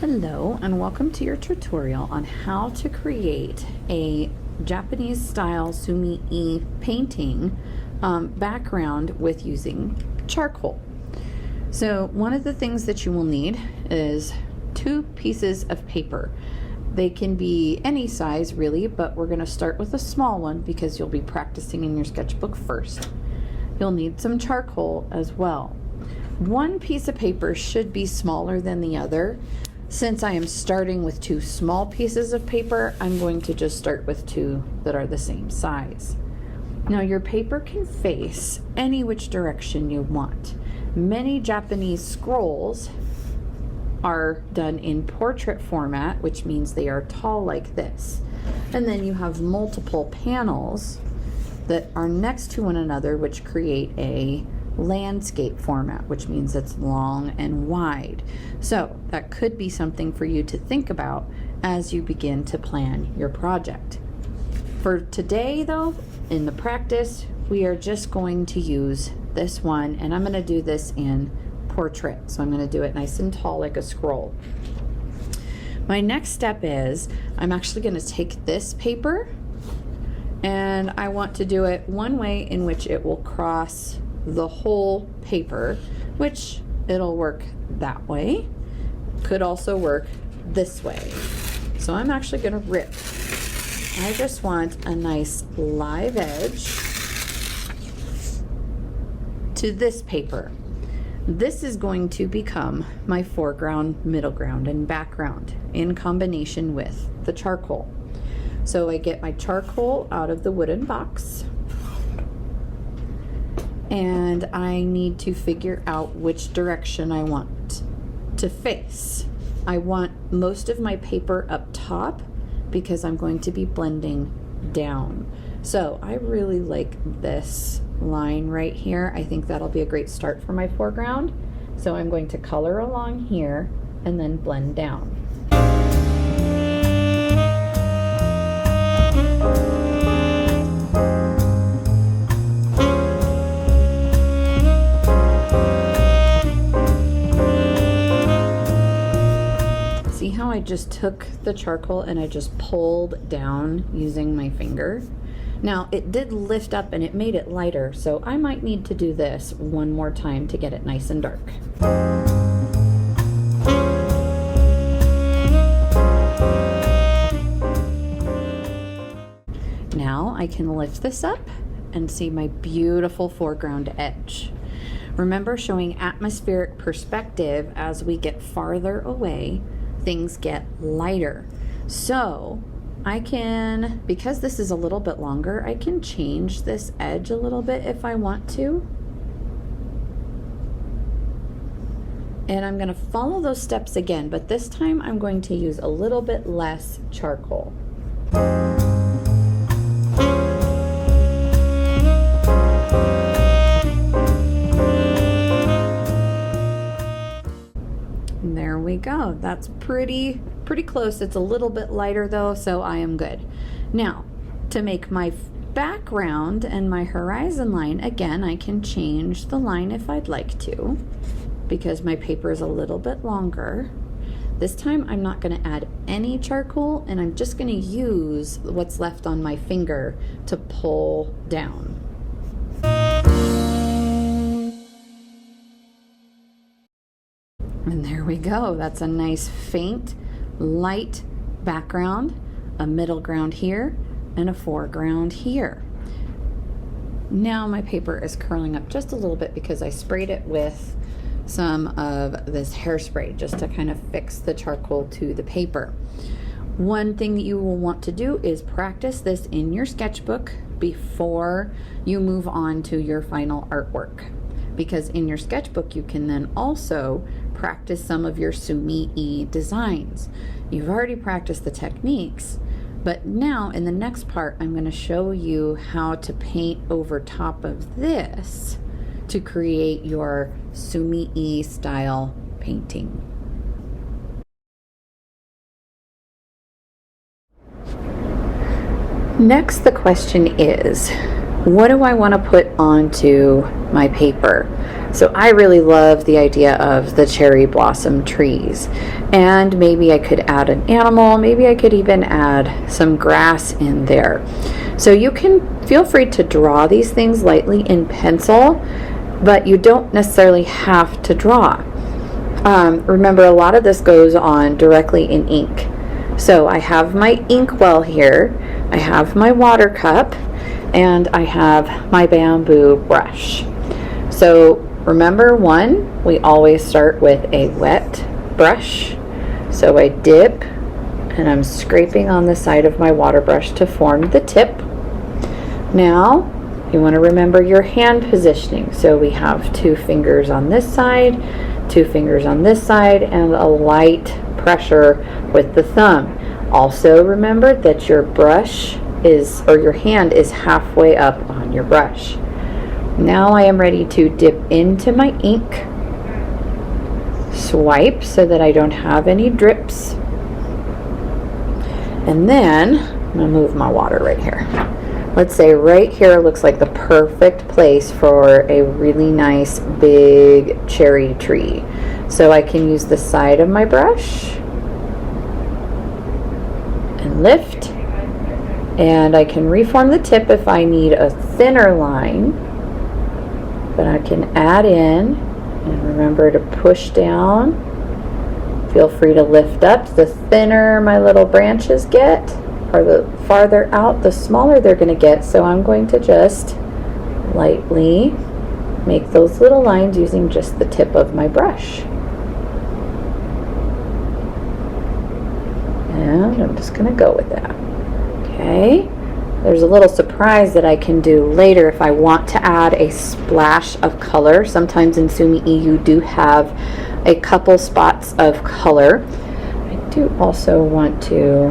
Hello and welcome to your tutorial on how to create a Japanese style Sumie painting background with using charcoal. So one of the things that you will need is 2 pieces of paper. They can be any size really, but we're going to start with a small one because you'll be practicing in your sketchbook first. You'll need some charcoal as well. One piece of paper should be smaller than the other. Since I am starting with 2 small pieces of paper, I'm going to just start with 2 that are the same size. Now your paper can face any which direction you want. Many Japanese scrolls are done in portrait format, which means they are tall like this. And then you have multiple panels that are next to one another, which create a landscape format, which means it's long and wide. So that could be something for you to think about as you begin to plan your project. For today though, in the practice, we are just going to use this one, and I'm going to do this in portrait. So I'm going to do it nice and tall like a scroll. My next step is I'm actually going to take this paper and I want to do it one way in which it will cross the whole paper, which it'll work that way. Could also work this way. So I'm actually going to rip. I just want a nice live edge to this paper. This is going to become my foreground, middle ground, and background in combination with the charcoal. So I get my charcoal out of the wooden box, and I need to figure out which direction I want to face. I want most of my paper up top because I'm going to be blending down. So I really like this line right here. I think that'll be a great start for my foreground. So I'm going to color along here and then blend down. See how I just took the charcoal and I just pulled down using my finger? Now it did lift up and it made it lighter, so I might need to do this one more time to get it nice and dark. Now I can lift this up and see my beautiful foreground edge. Remember, showing atmospheric perspective as we get farther away, things get lighter. So I can, because this is a little bit longer, I can change this edge a little bit if I want to. And I'm going to follow those steps again, but this time I'm going to use a little bit less charcoal. There we go. That's pretty close. It's a little bit lighter though, so I am good. Now, to make my background and my horizon line, again, I can change the line if I'd like to, because my paper is a little bit longer. This time I'm not going to add any charcoal, and I'm just going to use what's left on my finger to pull down. And there we go. That's a nice faint light background, a middle ground here, and a foreground here. Now my paper is curling up just a little bit because I sprayed it with some of this hairspray just to kind of fix the charcoal to the paper. One thing that you will want to do is practice this in your sketchbook before you move on to your final artwork, because in your sketchbook you can then also practice some of your Sumie designs. You've already practiced the techniques, but now in the next part I'm going to show you how to paint over top of this to create your Sumie style painting. Next, the question is, what do I want to put onto my paper? So I really love the idea of the cherry blossom trees. And maybe I could add an animal, maybe I could even add some grass in there. So you can feel free to draw these things lightly in pencil, but you don't necessarily have to draw. Remember, a lot of this goes on directly in ink. So I have my inkwell here, I have my water cup, and I have my bamboo brush. So remember, we always start with a wet brush. So I dip and I'm scraping on the side of my water brush to form the tip. Now you want to remember your hand positioning. So we have 2 fingers on this side, 2 fingers on this side, and a light pressure with the thumb. Also remember that your your hand is halfway up on your brush. Now I am ready to dip into my ink, swipe so that I don't have any drips, and then I'm going to move my water right here. Let's say right here looks like the perfect place for a really nice big cherry tree. So I can use the side of my brush and lift, and I can reform the tip if I need a thinner line, but I can add in, and remember to push down. Feel free to lift up. The thinner my little branches get, or the farther out, the smaller they're going to get. So I'm going to just lightly make those little lines using just the tip of my brush. And I'm just going to go with that. Okay. There's a little surprise that I can do later if I want to add a splash of color. Sometimes in Sumie you do have a couple spots of color. I do also want to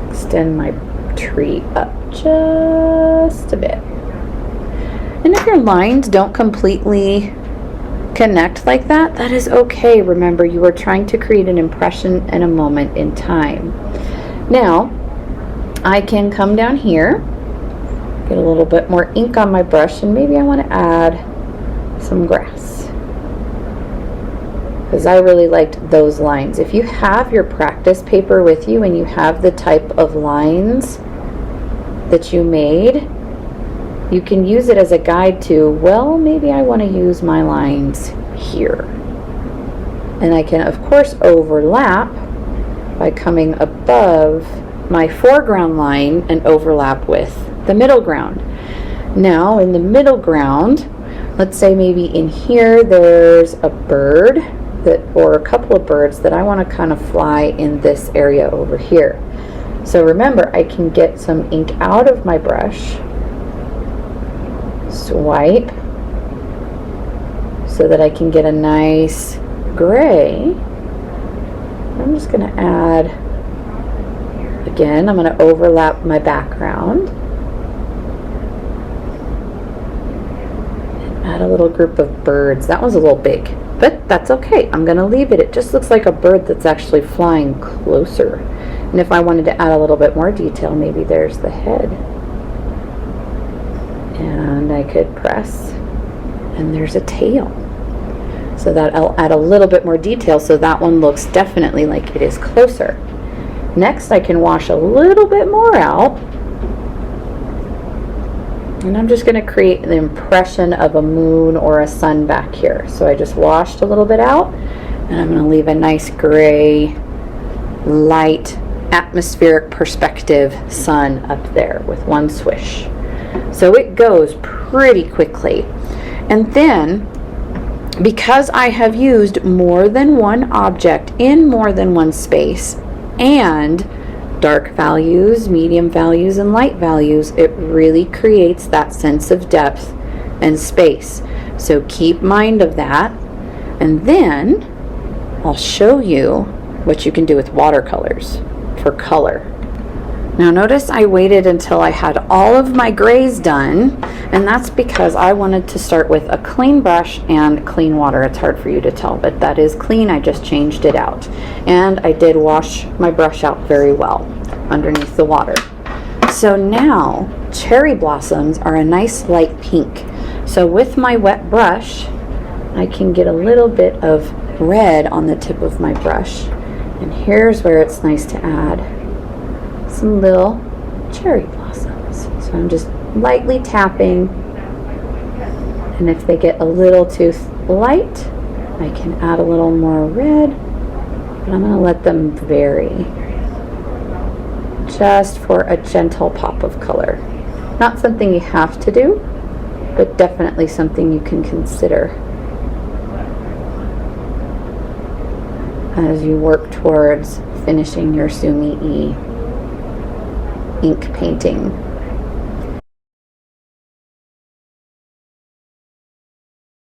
extend my tree up just a bit. And if your lines don't completely connect like that, that is okay. Remember, you are trying to create an impression and a moment in time. Now, I can come down here, get a little bit more ink on my brush, and maybe I want to add some grass, because I really liked those lines. If you have your practice paper with you and you have the type of lines that you made, you can use it as a guide to, well, maybe I want to use my lines here. And I can, of course, overlap by coming above my foreground line and overlap with the middle ground. Now in the middle ground, let's say maybe in here there's a bird or a couple of birds that I want to kind of fly in this area over here. So remember, I can get some ink out of my brush, swipe so that I can get a nice gray. I'm just going to add, again, I'm going to overlap my background and add a little group of birds. That was a little big, but that's okay. I'm going to leave it. It just looks like a bird that's actually flying closer. And if I wanted to add a little bit more detail, maybe there's the head. And I could press, and there's a tail. So that I'll add a little bit more detail so that one looks definitely like it is closer. Next, I can wash a little bit more out. And I'm just going to create the impression of a moon or a sun back here. So I just washed a little bit out, and I'm going to leave a nice gray, light, atmospheric perspective sun up there with one swish. So it goes pretty quickly. And then, because I have used more than one object in more than one space, and dark values, medium values, and light values, it really creates that sense of depth and space. So keep mind of that. And then I'll show you what you can do with watercolors for color. Now notice I waited until I had all of my grays done, and that's because I wanted to start with a clean brush and clean water. It's hard for you to tell, but that is clean. I just changed it out. And I did wash my brush out very well underneath the water. So now cherry blossoms are a nice light pink. So with my wet wet brush, I can get a little bit of red on the tip of my brush. And here's where it's nice to add some little cherry blossoms. So I'm just lightly tapping, and if they get a little too light, I can add a little more red, but I'm going to let them vary just for a gentle pop of color. Not something you have to do, but definitely something you can consider as you work towards finishing your Sumie ink painting.